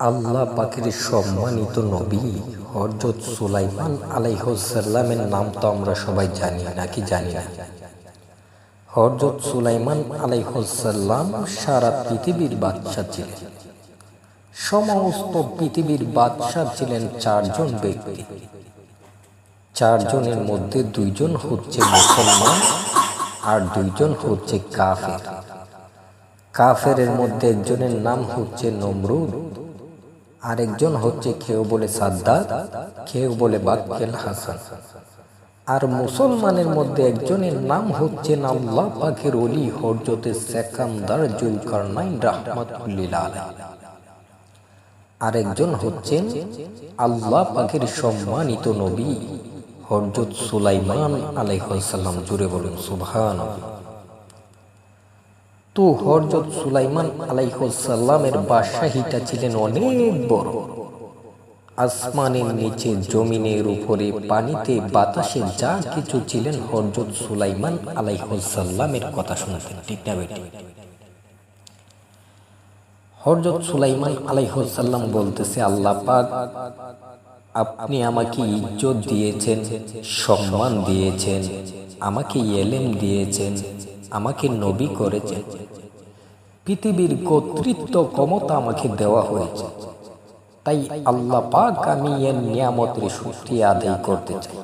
আল্লাহ পাকের সম্মানিত নবী হযরত সুলাইমান আলাইহিস সালামের নাম তো আমরা সবাই জানি নাকি জানি না। হযরত সুলাইমান আলাইহিস সালাম সারা পৃথিবীর বাদশা ছিলেন। সমস্ত পৃথিবীর বাদশা ছিলেন চারজন ব্যক্তি। চারজনের মধ্যে দুইজন হচ্ছে মুসলমান আর দুইজন হচ্ছে কাফের। কাফেরের মধ্যে একজনের নাম হচ্ছে নমরুদ, আরেকজন হচ্ছে কেউ বলে সাদ্দাত, কেউ বলে বাক্কেল হাসান। আর মুসলমানের মধ্যে একজনের নাম হচ্ছে আল্লাহ পাকের ওলি হযরত সেকান্দার জুলকারনাইন রাহমাতুল্লিল আলাইহি। আরেকজন হচ্ছেন আল্লাহ পাকের সম্মানিত নবী হযরত সুলাইমান আলাইহিস সালাম। জুড়ে বলুন সুবহানাল্লাহ। তো হযরত সুলাইমান আলাইহিস সালামের বাদশাহীটা ছিলেন অনেক বড়। আসমানের নিচে, জমিনের উপরে, পানিতে, বাতাসে যা কিছু ছিলেন হযরত সুলাইমান আলাইহিস সালামের কথা শুনতেন, ঠিক না বেটি? হযরত সুলাইমান আলাইহিস সালাম বলতেছে, আল্লাহ পাক আপনি আমাকে ইজ্জত দিয়েছেন, সম্মান দিয়েছেন, আমাকে ইলম দিয়েছেন, আমাকে নবী করেছেন, পৃথিবীর কর্তৃত্ব ক্ষমতা আমাকে দেওয়া হয়েছে। তাই আল্লাহ পাক আমি এর নিয়ামতের শুকরিয়া আদায় করতে চাই।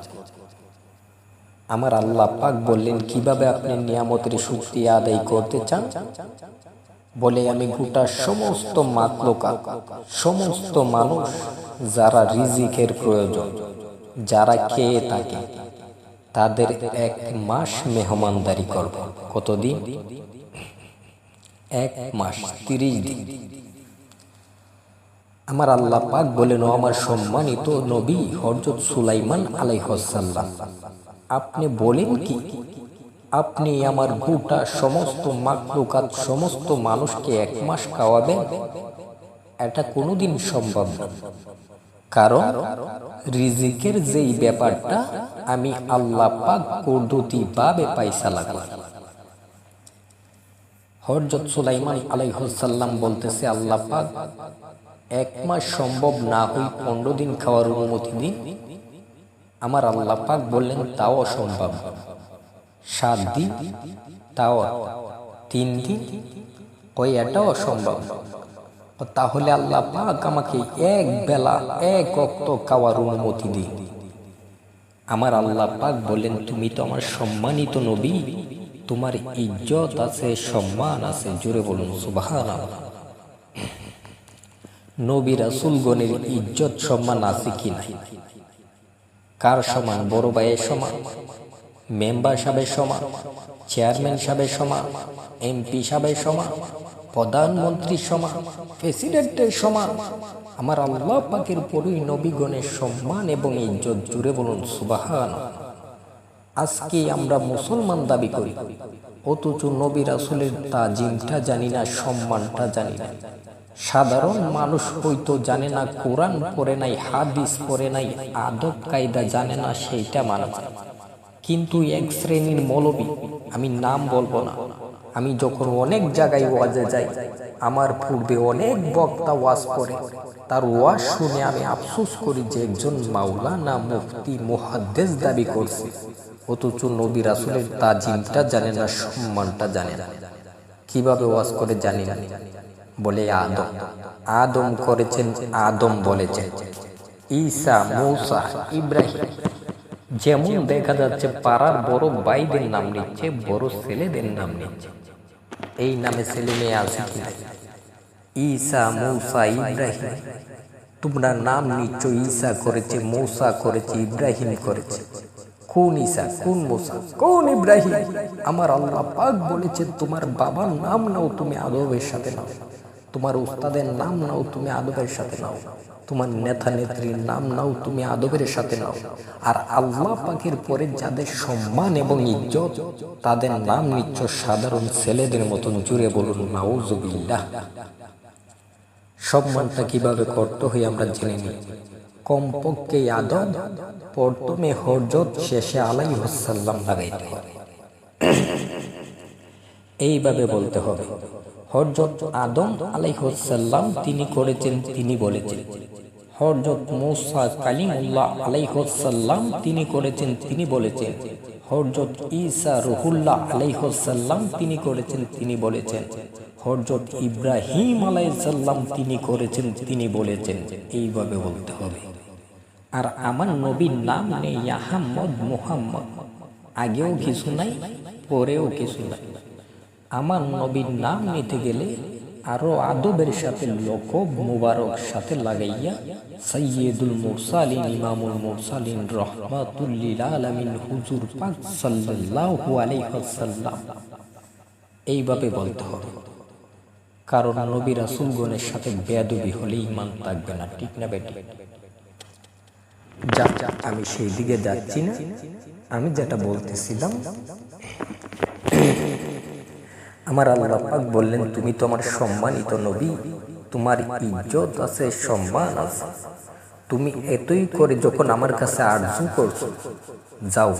আমার আল্লাহ পাক বললেন, কিভাবে আপনি নিয়ামতের শুকরিয়া আদায় করতে চান? বলে, আমি গোটা সমস্ত মাখলুকাত, সমস্ত মানুষ যারা রিজিকের প্রয়োজন, যারা খেয়ে থাকে, তাদের 1 মাস মেহমানদারি করব। কতদিন? 1 মাস, 30 দিন। আমার আল্লাহ পাক বলেন, ও আমার সম্মানিত নবী হযরত সুলাইমান আলাইহিস সালাম, আপনি বলেন কি আপনি আমার গোটা সমস্ত মাখলুকাত, সমস্ত মানুষকে 1 মাস খাওয়াবেন? এটা কোনোদিন সম্ভব না। কারণ রিজিকের যেই ব্যাপারটা আমি আল্লাহ পাক পদ্ধতিভাবে ফায়সালা করি। হযরত সুলাইমান আলাইহিস সালাম বলতেছে, আল্লাহ পাক 1 মাস সম্ভব না হই 15 দিন খাওয়ার অনুমতি দিন। আমার আল্লাহ পাক বললেন, তাও অসম্ভব। 7 দিন, তাও 3 দিন, ওই এটাও অসম্ভব। তাহলে আল্লাহ পাক আমাকে 1 বেলা 1 ওয়াক্ত খাওয়ার অনুমতি দিন। আমার আল্লাহ পাক বললেন, তুমি তো আমার সম্মানিত নবী, তোমার ইজ্জত আছে, সম্মান আছে। জোরে বলুন সুবহানাল্লাহ। নবী রাসূলগণের ইজ্জত সম্মান আছে কি নাই? কার সমান? বড় ভাইয়ের সমান, মেম্বার সাহেবের সমান, চেয়ারম্যান সাহেবের সমান, এমপি সাহেবের সমান, প্রধানমন্ত্রীর সমান, প্রেসিডেন্টের সমান। আমার আল্লাহ পাকের পরই নবীগণের সম্মান এবং ইজ্জত। জুড়ে বলুন সুবহানাল্লাহ। আজকে আমরা মুসলমান দাবি করি, অথচ নবী রাসূলের তাজিমটা জানি না, সম্মানটা জানি না। সাধারণ মানুষ হয়তো জানে না, কোরআন পড়ে নাই, হাদিস পড়ে নাই, আদব কায়দা জানে না, সেইটা মানে। কিন্তু এক শ্রেণীর মৌলবী, আমি নাম বলবো না, আমি যখন অনেক জায়গায় ওয়াজে যাই, আমার পূর্বে অনেক বক্তা ওয়াজ করে, তার ওয়াজ শুনে আমি আফসোস করি যে একজন মাওলানা, মুফতি, মুহাদ্দিস দাবি করছে, অথচ নবী রাসূলের তাজিমটা জানে না, সম্মানটা জানে না। কিভাবে ওয়াজ করে জানি না? বলে আদম, আদম করেছেন, আদম বলেছেন, ঈসা, মূসা, ইব্রাহিম। যেমন দেখা যাচ্ছে পাড়ার বড় ভাইদের নাম নিচ্ছে, বড় ছেলেদের নাম নিচ্ছে। এই নামে ছেলে মেয়ে আছে কি? ঈসা, মূসা, ইব্রাহিম। তোমরা নাম নিচ্ছ, ঈসা করেছে, মূসা করেছে, ইব্রাহিম করেছে। কোন ঈসা, কোন মূসা, কোন ইব্রাহিম? আমার আল্লাহ পাক বলেছে, তোমার বাবার নাম নাও, তুমি আদবের সাথে নাও। তোমার উস্তাদের নাম নাও, তুমি আদবের সাথে নাও। তোমার নেতা নেত্রীর নাম নাও, তুমি আদবের সাথে নাও। আর আল্লাহ পাকের পরে যাদের সম্মান এবং ইজ্জত, তাদের নাম নিচ্ছ সাধারণ ছেলেদের মতন। জুড়ে বলুন নাউজুবিল্লাহ। সম্মানটা কিভাবে করতে হয় আমরা জেনে নিই। কমপক্ষে আদব, প্রথমে হযরত, শেষে আলাইহিস সালাম লাগাইতে হবে। এইভাবে বলতে হবে, হযরত আদম আলাইহিস সালাম তিনি করেছেন, তিনি বলেছেন। হযরত মূসা কালিমুল্লাহ আলাইহিস সালাম তিনি করেছেন, তিনি বলেছেন। হযরত ঈসা রূহুল্লাহ আলাইহিস সালাম তিনি করেছেন, তিনি বলেছেন। হযরত ইব্রাহিম আলাইহিস সালাম তিনি করেছেন, তিনি বলেছেন। এইভাবে বলতে হবে। আর আমার নবীর নাম নেই আহমদ, মুহাম্মদ, আগেও কিছু নাই, পরেও কিছু নাই। আমার নবীর নাম নিতে গেলে আরো আদবের সাথে লকব মুবারক সাথে লাগাইয়া সাইয়্যিদুল মুরসালিন, ইমামুল মুরসালিন, রাহমাতুল লিল আলামিন হুজুর পাক সাল্লাল্লাহু আলাইহি ওয়াসাল্লাম এইভাবে বলতে হবে। কারণ নবী রাসূলগণের সাথে বেয়াদবি হলে ঈমান থাকবে না, ঠিক না বেটি? যা আমি সেই দিকে যাচ্ছি না। আমি যেটা বলতেছিলাম, আমার আল্লাহ পাক বললেন, তুমি তো আমার সম্মানিত নবী, তোমার ইজ্জত আছে, সম্মান আছে। তুমি এতই করে যখন আমার কাছে আরজু করছো, যাও,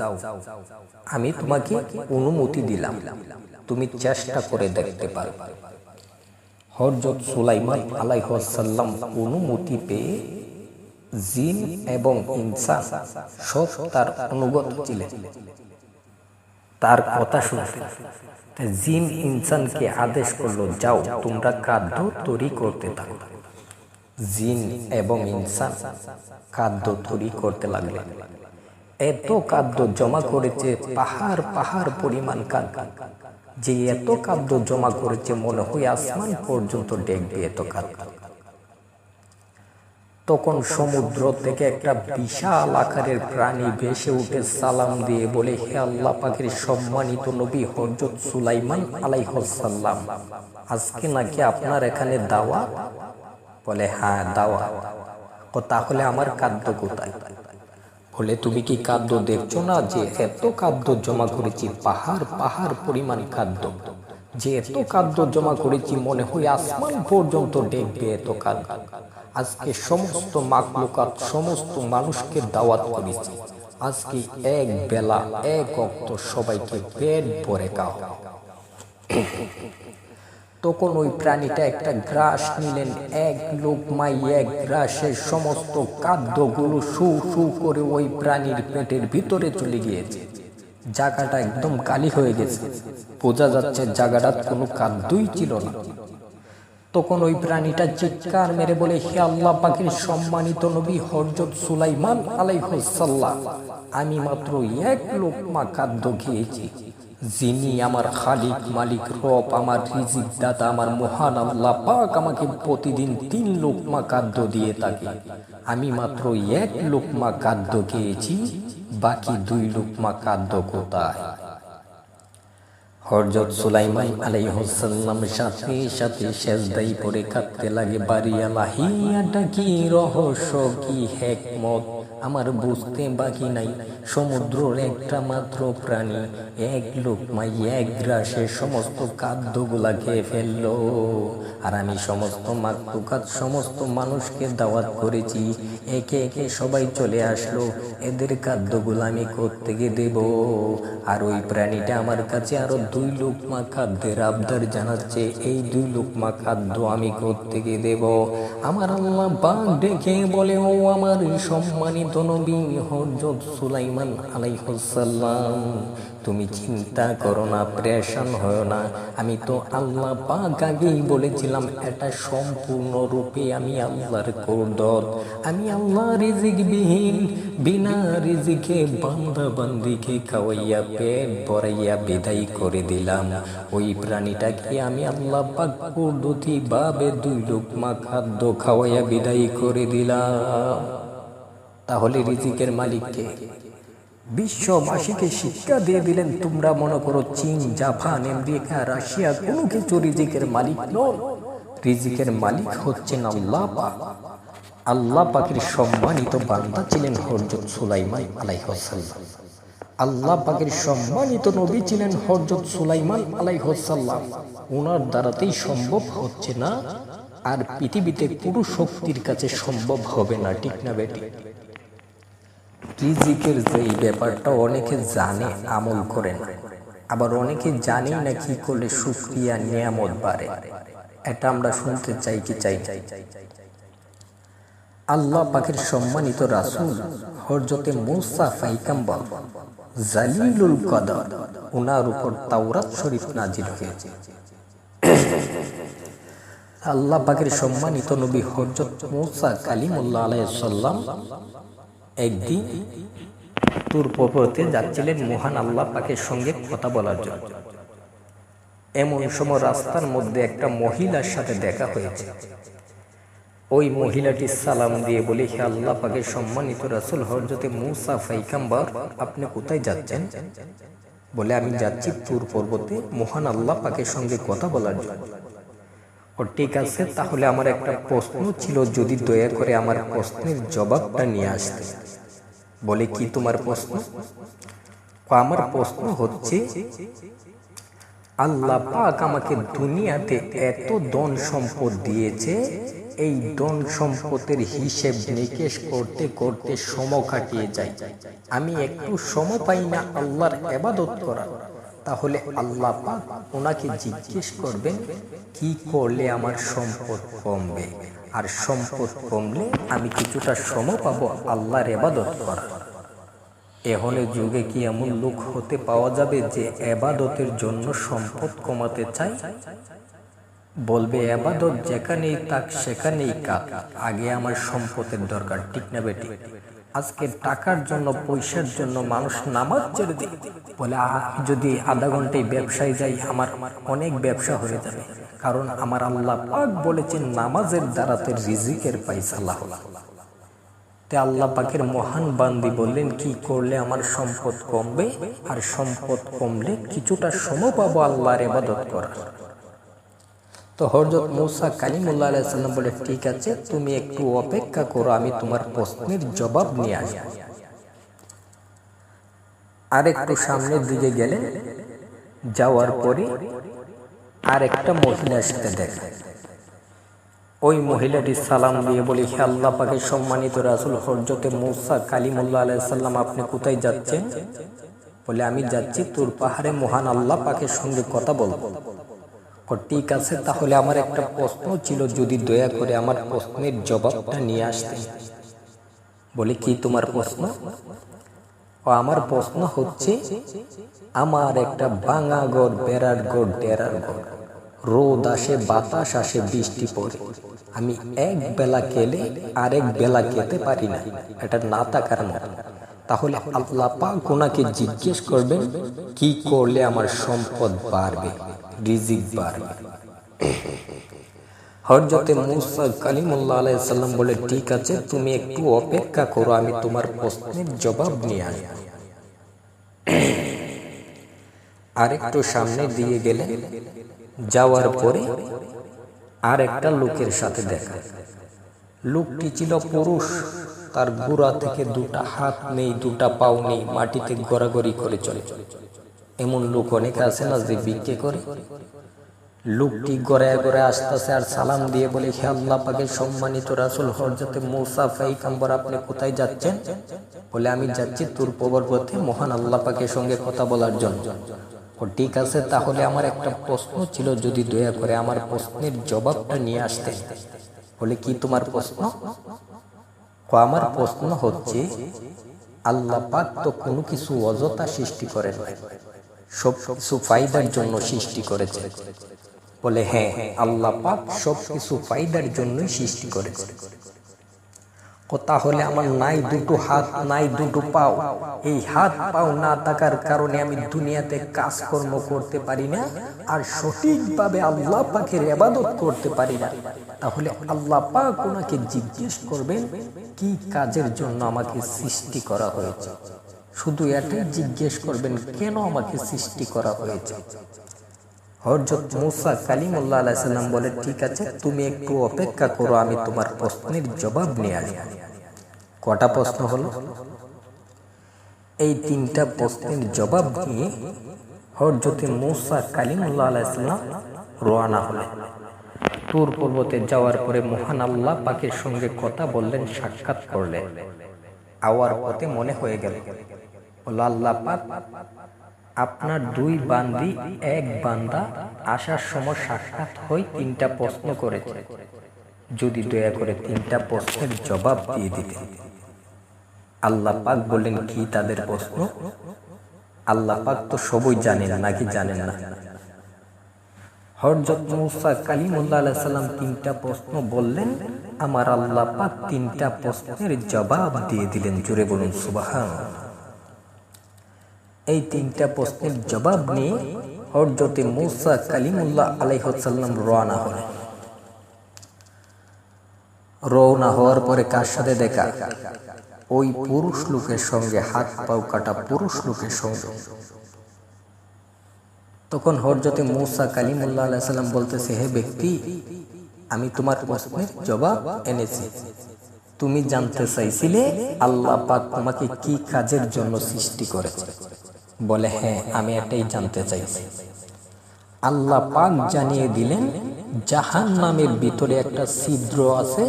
আমি তোমাকে অনুমতি দিলাম, তুমি চেষ্টা করে দেখতে পারো। হযরত সুলাইমান আলাইহিস সালাম অনুমতি পেয়ে জিন এবং ইনসান সব তার অনুগত ছিলেন, তার কথা শুনতে। জিন ইনসানকে আদেশ করলো, যাও তোমরা খাদ্য তৈরি করতে থাকো। জিন এবং ইনসান খাদ্য তৈরি করতে লাগলেন। এত খাদ্য জমা করেছে, পাহাড় পাহাড় পরিমাণ খাদ্য, যে এত খাদ্য জমা করেছে মনে হয় আসমান পর্যন্ত ডেকবে, এত খাদ্য। তখন সমুদ্র থেকে একটা বিশাল আকারের প্রাণী ভেসে উঠে সালাম দিয়ে বলে, হে আল্লাহ পাকের সম্মানিত নবী হযরত সুলাইমান আলাইহিস সালাম, আজকে নাকি আপনার এখানে দাওয়াত? বলে, হ্যাঁ দাওয়াত। তাহলে আমার খাদ্য কোথায়? বলে, তুমি কি খাদ্য দেখছো না যে এত খাদ্য জমা করেছি, পাহাড় পাহাড় পরিমাণ খাদ্য, যে এত খাদ্য জমা করেছি মনে হয় আসমান পর্যন্ত ডেকবে, এত খাদ্য। আজকে সমস্ত মাখলুকাত, সমস্ত মানুষকে দাওয়াত করেছি, আজকে এক বেলা এক ওয়াক্ত সবাইকে পেট ভরে খাওয়া। তখন ওই প্রাণীটা একটা গ্রাস নিলেন, এক লোকমাই এক গ্রাসের সমস্ত খাদ্যগুলো শু শু করে ওই প্রাণীর পেটের ভিতরে চলে গিয়েছে। জায়গাটা একদম খালি হয়ে গেছে, বোঝা যাচ্ছে জায়গাটা কোনো খাদ্যই ছিল না। তখন ওই প্রাণীটা চিৎকার মেরে বলে, হে আল্লাহ পাকের সম্মানিত নবী হযরত সুলাইমান আলাইহিস সালাম, আমি মাত্র এক লোকমা খাদ্য খেয়েছি, যিনি আমার খালিক মালিক রব, আমার রিজিক দাতা, আমার মহান আল্লাহ পাক আমাকে প্রতিদিন 3 লোকমা খাদ্য দিয়ে থাকে। আমি মাত্র এক লোকমা খাদ্য খেয়েছি, বাকি 2 লোকমা খাদ্য কোথায়? হযরত সুলাইমান আলাইহিস সালাম সাথে সাথে সেজদায় পড়ে কাঁদতে লাগে, বাড়ি আল্লাহিয়াটা কি রহস্য, কি হিকমত আমার বুঝতে বাকি নাই। সমুদ্রের একটা মাত্র প্রাণী এক লোকমায় এক গ্রাসে সমস্ত খাদ্যগুলা খেয়ে ফেললো, আর আমি সমস্ত মাখলুকাত, সমস্ত মানুষকে দাওয়াত করেছি, একে একে সবাই চলে আসলো, এদের খাদ্যগুলো আমি কোত্থেকে দেব? আর ওই প্রাণীটা আমার কাছে আরো 2 লোকমা খাদ্যের আবদার জানাচ্ছে, এই 2 লোকমা খাদ্য আমি কোত্থেকে দেব? আমার আল্লাহ পাক ডেকে বলে, ও আমার সম্মানিত নবী হযরত সুলাইমান আলাইহিস সালাম, তুমি চিন্তা করো না, প্রেশান হয় না। আমি তো আল্লাহ পাক আগেই বলেছিলাম, এটা সম্পূর্ণ রূপে আমি আল্লাহর কুদরত। আমি আল্লাহ রিজিক বিহীন, বিনা রিজিকে বান্দা বান্দিকে খাওয়াইয়া পেট ভরাইয়া বিদায় করে দিলাম। ওই প্রাণীটাকে আমি আল্লাহ পাক কুদরতি ভাবে 2 লোকমা খাদ্য খাওয়াইয়া বিদায় করে দিলাম। তাহলে রিজিকের মালিককে বিশ্ববাসীকে শিক্ষা দিয়ে দিলেন, তোমরা মনে করো চীন, জাপান, আমেরিকা, রাশিয়া কোনো কিছু রিজিকের মালিক নন। রিজিকের মালিক হচ্ছেন আল্লাহ পাক। আল্লাহ পাকের সম্মানিত বান্দা ছিলেন হযরত সুলাইমান আলাইহিস সালাম। আল্লাহ পাকের সম্মানিত নবী ছিলেন হযরত সুলাইমান আলাইহিস সালাম। ওনার দ্বারাতেই সম্ভব হচ্ছে না, আর পৃথিবীতে কোনো শক্তির কাছে সম্ভব হবে না, ঠিক না বেটি? রিজিকের যে ব্যাপারটা অনেকে জানে, আমল করে না। আবার অনেকে জানি না কি করলে শুকরিয়া নিয়ামত বাড়ে। এটা আমরা শুনতে চাই কি চাই? আল্লাহ পাকের সম্মানিত রাসূল হযরতে মূসা পয়গম্বর জালিলুল কদর, ওনার উপর তাওরাত শরীফ নাজিল হয়েছে। আল্লাহ পাকের সম্মানিত নবী হযরত মূসা কালিমুল্লাহ আলাইহিস সালাম একদিন তুর পর্বতে যাচ্ছিলেন মহান আল্লাহ পাকের সঙ্গে কথা বলার জন্য। এমন সময় রাস্তার মধ্যে একটা মহিলার সাথে দেখা হয়েছে। ওই মহিলাটি সালাম দিয়ে বলে, হে আল্লাহ পাকের সম্মানিত রাসূল হযরতে মূসা পয়গম্বর, আপনি কোথায় যাচ্ছেন? বলে, আমি যাচ্ছি তুর পর্বতে মহান আল্লাহ পাকের সঙ্গে কথা বলার জন্য। ও ঠিক আছে, তাহলে আমার একটা প্রশ্ন ছিল, যদি দয়া করে আমার প্রশ্নের জবাবটা নিয়ে আসতে। বলে, কি তোমার প্রশ্ন? আমার প্রশ্ন হচ্ছে, আল্লাহ পাক আমাকে দুনিয়াতে এত ধন সম্পদ দিয়েছে, এই ধন সম্পদের হিসেব নিকেশ করতে করতে সময় কাটিয়ে যায়, আমি একটু সময় পাই না আল্লাহর ইবাদত করার। তাহলে আল্লাহ পাক ওনাকে জিজ্ঞেস করবেন, কি করলে আমার সম্পদ কমবে, আর সম্পদ কমলে আমি কিছুটা সময় পাবো আল্লাহর ইবাদত করার। এহনের যুগে কি এমন লোক হতে পাওয়া যাবে যে ইবাদতের জন্য সম্পদ কমাতে চায়? বলবে, ইবাদত যেখানেই থাক সেখানেই কাট, আগে আমার সম্পদের দরকার, ঠিক না বেটি? আজকে টাকার জন্য, পয়সার জন্য মানুষ নামাজ ছেড়ে দেয়। বলে, যদি আধা ঘন্টায় ব্যবসায় যাই আমার অনেক ব্যবসা হয়ে যাবে, কারণ আমার আল্লাহ পাক বলেছেন নামাজের দ্বারাতে রিজিকের পয়সালা হলো। তে আল্লাহ পাকের মহান বান্দি বললেন, কি করলে আমার সম্পদ কমবে, আর সম্পদ কমলে কিছুটা সময় পাবো আল্লাহর ইবাদত করার। তো হযরত মূসা কালিমুল্লাহ আলাইহিস সালাম বলে, ঠিক আছে, তুমি একটু অপেক্ষা করো, আমি তোমার প্রশ্নের জবাব নিয়ে আসব। আর একটু সামনের দিকে গেলেন, যাওয়ার পরে আর একটা মহিলার সাথে দেখা। ওই মহিলাটি সালাম দিয়ে বলে, হে আল্লাহ পাকের সম্মানিত রাসূল হযরতে মূসা কালিমুল্লাহ আলাইহিস সালাম, আপনি কোথায় যাচ্ছেন? বলে, আমি যাচ্ছি তুর পাহাড়ে মহান আল্লাহ পাকের সঙ্গে কথা বলবো। ঠিক আছে, তাহলে আমার একটা প্রশ্ন ছিল, যদি দয়া করে আমার প্রশ্নের জবাবটা নিয়ে আসতেন। বলে, কি তোমার প্রশ্ন? আমার প্রশ্ন হচ্ছে, আমার একটা ভাঙা ঘর, বেড়ার ঘর, ডেরার ঘর, রোদ আসে, বাতাস আসে, বৃষ্টি পড়ে, আমি এক বেলা খেলে আরেক বেলা খেতে পারি না, এটা না থাকার মতো। তাহলে আল্লাহ পাক ওনাকে জিজ্ঞেস করবেন, কি করলে আমার সম্পদ বাড়বে, রিজিক বাড়বে। হযরতে মূসা কালিমুল্লাহ আলাইহিস সালাম বলে, ঠিক আছে, তুমি একটু অপেক্ষা করো, আমি তোমার প্রশ্নের জবাব নিয়ে আসব। আরেকটু সামনে দিয়ে গেলে, যাওয়ার পরে আর একটা লোকের সাথে দেখা। লোকটি ছিল পুরুষ, তার গোড়া থেকে দুটা হাত নেই, দুটা পাও নেই, মাটিতে গড়াগড়ি করে চলে। এমন লোক অনেক আছে না, যে ভিক্ষে করে। লোকটি গড়ায় গড়ায় আসতেছে আর সালাম দিয়ে বলে, হে আল্লাহ পাকের সম্মানিত রাসূল হযরতে মূসা পয়গম্বর, আপনি কোথায় যাচ্ছেন? বলে, আমি যাচ্ছি তুর পর্বতে মহান আল্লাহ পাকের সঙ্গে কথা বলার জন্য। ঠিক আছে, তাহলে আমার একটা প্রশ্ন ছিল, যদি দয়া করে আমার প্রশ্নের জবাবটা নিয়ে আসতেন। বলে, কি তোমার প্রশ্ন? আমার প্রশ্ন হচ্ছে, আল্লাহ পাক তো কোনো কিছু অযথা সৃষ্টি করেন না, সব কিছু ফায়দার জন্য সৃষ্টি করেছে। বলে, হ্যাঁ, আল্লাহ পাক সব কিছু ফায়দার জন্যই সৃষ্টি করেছে। তাহলে আমার নাই দুটো হাত, নাই দুটো পাও, এই হাত পাও না থাকার কারণে আমি দুনিয়াতে কাজকর্ম করতে পারি না, আর সঠিকভাবে আল্লাহ পাকের ইবাদত করতে পারি না। তাহলে আল্লাহ পাক ওনাকে জিজ্ঞেস করবেন, কি কাজের জন্য আমাকে সৃষ্টি করা হয়েছে? শুধু এটাই জিজ্ঞেস করবেন, কেন আমাকে সৃষ্টি করা হয়েছে? হযরত মূসা কালিমুল্লাহ আলাইহিস সালাম বলে, ঠিক আছে, তুমি একটু অপেক্ষা করো, আমি তোমার প্রশ্নের জবাব নিয়ে আসব। কটা প্রশ্ন হলো? এই তিনটা প্রশ্নের জবাব নিয়ে হযরত মূসা কালিমুল্লাহ আলাইহিস সালাম রওনা হলেন। তুর পর্বতে যাওয়ার পরে মহান আল্লাহ পাকের সঙ্গে কথা বললেন, সাক্ষাৎ করলেন। আওয়ার পথে মনে হয়ে গেল, আল্লাহ পাক আপনার দুই বান্দি এক বান্দা আসার সময় সাক্ষাৎ হয়ে 3টা প্রশ্ন করেছে, যদি দয়া করে 3টা প্রশ্নের জবাব দিয়ে দিতেন। আল্লাহ পাক বললেন, কি তাদের প্রশ্ন? আল্লাহ পাক তো সবই জানেন, নাকি জানেন না? হযরত মূসা কালিমুল্লাহ আলাইহিস সালাম 3টা প্রশ্ন বললেন, আমার আল্লাহ পাক 3টা প্রশ্নের জবাব দিয়ে দিলেন। জোরে বলুন সুবহানাল্লাহ। এই 3টা প্রশ্নের জবাব নিয়ে হযরত মূসা কালিমুল্লাহ আলাইহিস সালাম রওনা হওয়ার পরে কার সাথে দেখা? ওই পুরুষ লোকের সঙ্গে, হাত পাও কাটা পুরুষ লোকের সঙ্গে। তখন হযরত মূসা কালিমুল্লাহ আলাইহিস সালাম বলতেছে, হে ব্যক্তি, আমি তোমার প্রশ্নের জবাব এনেছি। তুমি জানতে চাইছিলে আল্লাহ পাক তোমাকে কি কাজের জন্য সৃষ্টি করেছে? বলে, হ্যাঁ, আমি এটাই জানতে চাইছি। আল্লাহ পাক জানিয়ে দিলেন, জাহান্নামের ভিতরে একটা ছিদ্র আছে,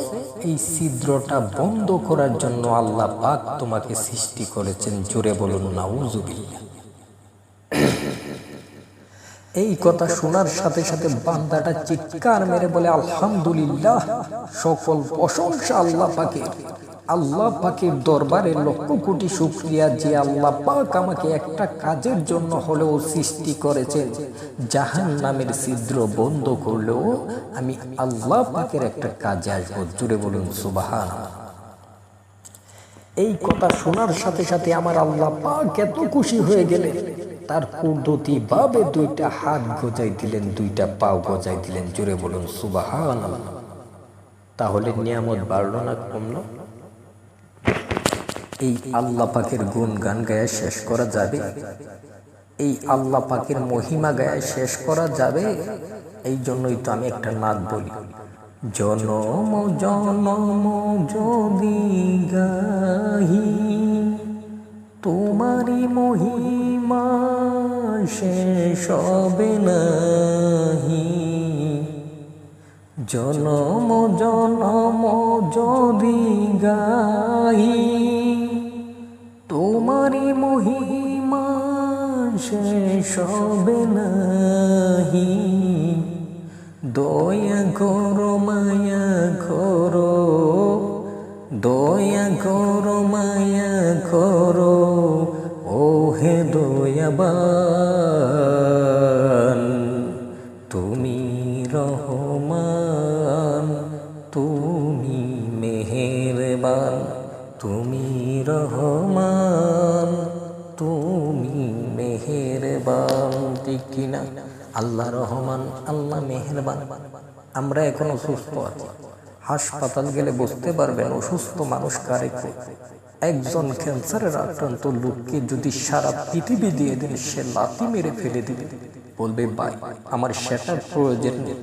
এই ছিদ্রটা বন্ধ করার জন্য আল্লাহ পাক তোমাকে সৃষ্টি করেছেন। জোরে বলুন নাউজুবিল্লাহ। এই কথা শোনার সাথে সাথে বান্দাটা চিৎকার মেরে বলে, আলহামদুলিল্লাহ, সকল প্রশংসা আল্লাহ পাকের। আল্লাহ পাকের দরবারে লক্ষ কোটি শুকরিয়া যে আল্লাহ পাক আমাকে একটা কাজের জন্য হলেও সৃষ্টি করেছেন। জাহান্নামের ছিদ্র বন্ধ করলেও আমি আল্লাহ পাকের একটা কাজে আসবো। জোরে বলুন সুবহানাল্লাহ। এই কথা শোনার সাথে সাথে আমার আল্লাহ পাক এত খুশি হয়ে গেলেন, তার কুদরতি ভাবে 2টা হাত গজাই দিলেন, 2টা পাও গজাই দিলেন। জোরে বলুন সুবহানাল্লাহ। তাহলে নিয়ামত বাড়লো না কমলো? এই আল্লাহ পাকের গুণগান গায়ে শেষ করা যাবে? এই আল্লাহ পাকের মহিমা গায়ে শেষ করা যাবে? এই জন্যই তো আমি একটা নাত বলি, জনম জনম যদি গাহি তোমারি মহিমা শেষ হবে নাহি। জনম জনম যদি গাহি তোমারি মহিমা শেষ হবে নাহি। দয়া করো মায়া করো, দয়া করো মায়া করো, ও হে দয়াবান, তুমি রহমান, তুমি মেহেরবান, তুমি রহমান, তুমি মেহেরবান। ঠিক কিনা? আল্লাহ রহমান, আল্লাহ মেহেরবান। আমরা এখন অসুস্থ আছি, হাসপাতাল গেলে বুঝতে পারবেন অসুস্থ মানুষ কারে। একজন ক্যান্সারের আক্রান্ত লোককে যদি সারা পৃথিবী দিয়ে দেন, সে লাথি মেরে ফেলে দিবে, বলবে, ভাই আমার সেটার প্রয়োজন নেই,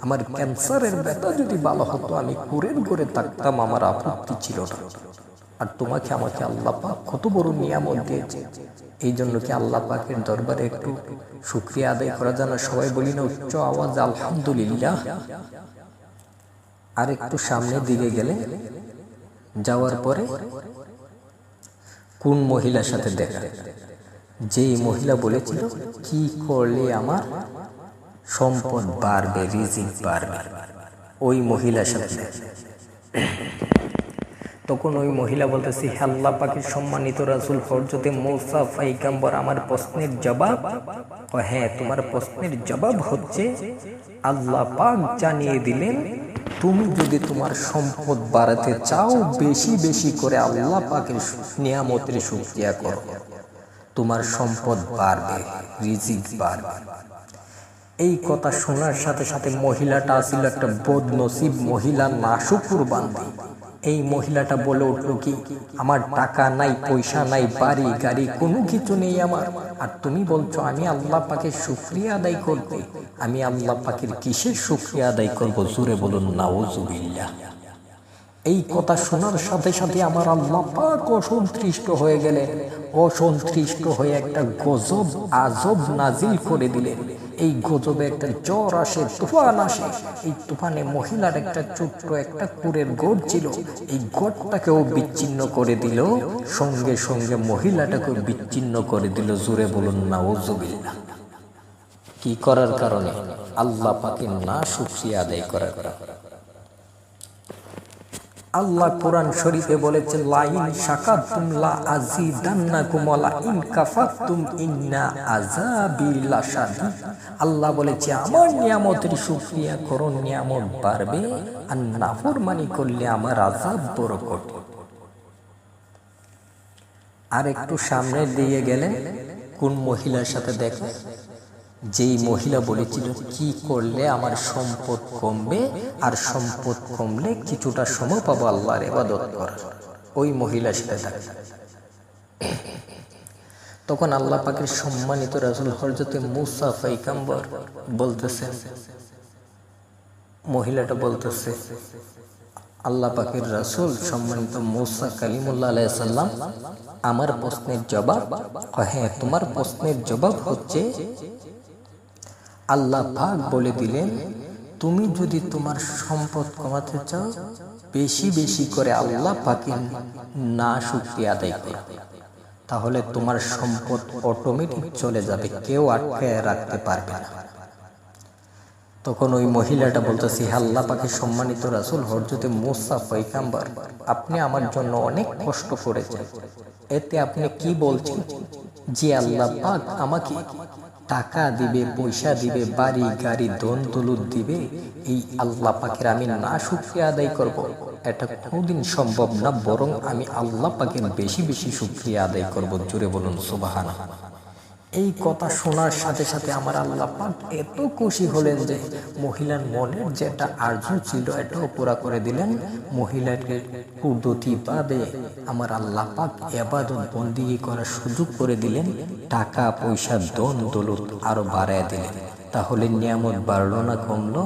আমার ক্যান্সারের ব্যথা যদি ভালো হতো আমি কুরের ঘরে থাকতাম, আমার আপত্তি ছিল না। আর তোমাকে আমাকে আল্লাহ পাক কত বড় নিয়ামত দিয়েছে। এই জন্য কি আল্লাহ পাকের দরবারে একটু শুকরিয়া আদায় করা যায় না? সবাই বলি না উচ্চ আওয়াজ আলহামদুলিল্লাহ? আর একটু সামনের দিকে গেলে, যাওয়ার পরে কোন মহিলার সাথে দেখা? যেই মহিলা বলেছিল, কি করলে আমার সম্পদ বাড়বে, রিজিক বাড়বে, ওই মহিলার সাথে। তখন ওই মহিলা বলতেছে, হে আল্লাহ পাকের সম্মানিত রাসূল হযরত মূসা পয়গম্বর, আমার প্রশ্নের জবাব? হ্যাঁ, তোমার প্রশ্নের জবাব হচ্ছে, আল্লাহ পাক জানিয়ে দিলেন, তুমি যদি তোমার সম্পদ বাড়াতে চাও, বেশি বেশি করে আল্লাহ পাকের নিয়ামতের শুকরিয়া করো, তোমার সম্পদ বাড়বে, রিজিক বাড়বে। এই কথা শোনার সাথে সাথে মহিলাটা ছিল একটা বদনসিব মহিলা, নাশুকুর বান্দী। এই মহিলাটা বলে উঠল, কি আমার টাকা নাই, পয়সা নাই, বাড়ি গাড়ি কোনো কিছু নেই আমার, আর তুমি বলছো আমি আল্লাহ পাকের শুকরিয়া আদায় করতে? আমি আল্লাহ পাকের কিসের শুকরিয়া আদায় করব? জোরে বলুন নাউজুবিল্লাহ। এই কথা শোনার সাথে সাথে আমার আল্লাহ পাক অসন্তুষ্ট হয়ে গেলেন। অসন্তুষ্ট হয়ে একটা গজব আজব নাজিল করে দিলেন। এই গজবে একটা জ্বর আসে, তুফান আসে। এই তুফানে মহিলার একটা ছোট্ট একটা কুড়ের গোড় ছিল, এই গোড়টাকেও বিচ্ছিন্ন করে দিল, সঙ্গে সঙ্গে মহিলাটাকেও বিচ্ছিন্ন করে দিল। জোরে বলুন নাউজুবিল্লাহ। কি করার কারণে? আল্লাহ পাকের না শুকরিয়া আদায় করার কারণে। আল্লাহ কোরআন শরীফে বলেছে, লাইন শাকারতুম লা আযীদান্নাকুম ওয়া লাইন কাফারতুম ইন্না আযাবি লাশাদীদ। আল্লাহ বলেছে, আমার নিয়ামতের শুকরিয়া করো, নিয়ামত বাড়বে, আর নাফরমানি করলে আমার আযাব বড় কঠিন। আর একটু সামনে দিয়ে গেলেন, কোন মহিলার সাথে দেখেন, যেই মহিলা বলেছিল কি করলে আমার সম্পদ কমবে, আর সম্পদ কমলে কিছুটা সময় পাবো আল্লাহর ইবাদত করার, ওই মহিলার সাথে থাকে। তখন আল্লাহ পাকের সম্মানিত রাসূল হযরত মূসা পয়গম্বর বলতেছেন, মহিলাটা বলতেছে, আল্লাহ পাকের রাসূল সম্মানিত মূসা কালিমুল্লাহ আলাইহিস সালাম, আমার প্রশ্নের জবাব? হ্যাঁ, তোমার প্রশ্নের জবাব হচ্ছে, আল্লাহ পাক বলে দিলেন, তুমি যদি তোমার সম্পদ কমাতে চাও, বেশি বেশি করে আল্লাহ পাকের না শুকরিয়া আদায় করো, তাহলে তোমার সম্পদ অটোমেটিক চলে যাবে, কেউ আটকায় রাখতে পারবে না। তখন ওই মহিলাটা বলতেছে, আল্লাহ পাকের সম্মানিত রাসূল হযরত মূসা পয়গম্বর, আপনি আমার জন্য অনেক কষ্ট করেছেন, এতে আপনি কি বলছেন যে আল্লাহ পাক আমাকে টাকা দিবে, পয়সা দিবে, বাড়ি গাড়ি ধন দৌলত দিবে, এই আল্লাহ পাকের আমি না শুকরিয়া আদায় করব? এটা কোনোদিন সম্ভব না, বরং আমি আল্লাহ পাকের বেশি বেশি শুকরিয়া আদায় করব। জোরে বলুন সুবহানাল্লাহ। এই কথা শোনার সাথে সাথে আমার আল্লাহ পাক এত খুশি হলেন যে মহিলার মনের যেটা আরজু ছিল এটাও পুরা করে দিলেন। মহিলাকে কুদরতিভাবে আমার আল্লাহ পাক ইবাদত বন্দেগী করার সুযোগ করে দিলেন, টাকা পয়সা ধন দৌলত আরো বাড়ায় দিলেন। তাহলে নিয়ামত বাড়লো না কমলো?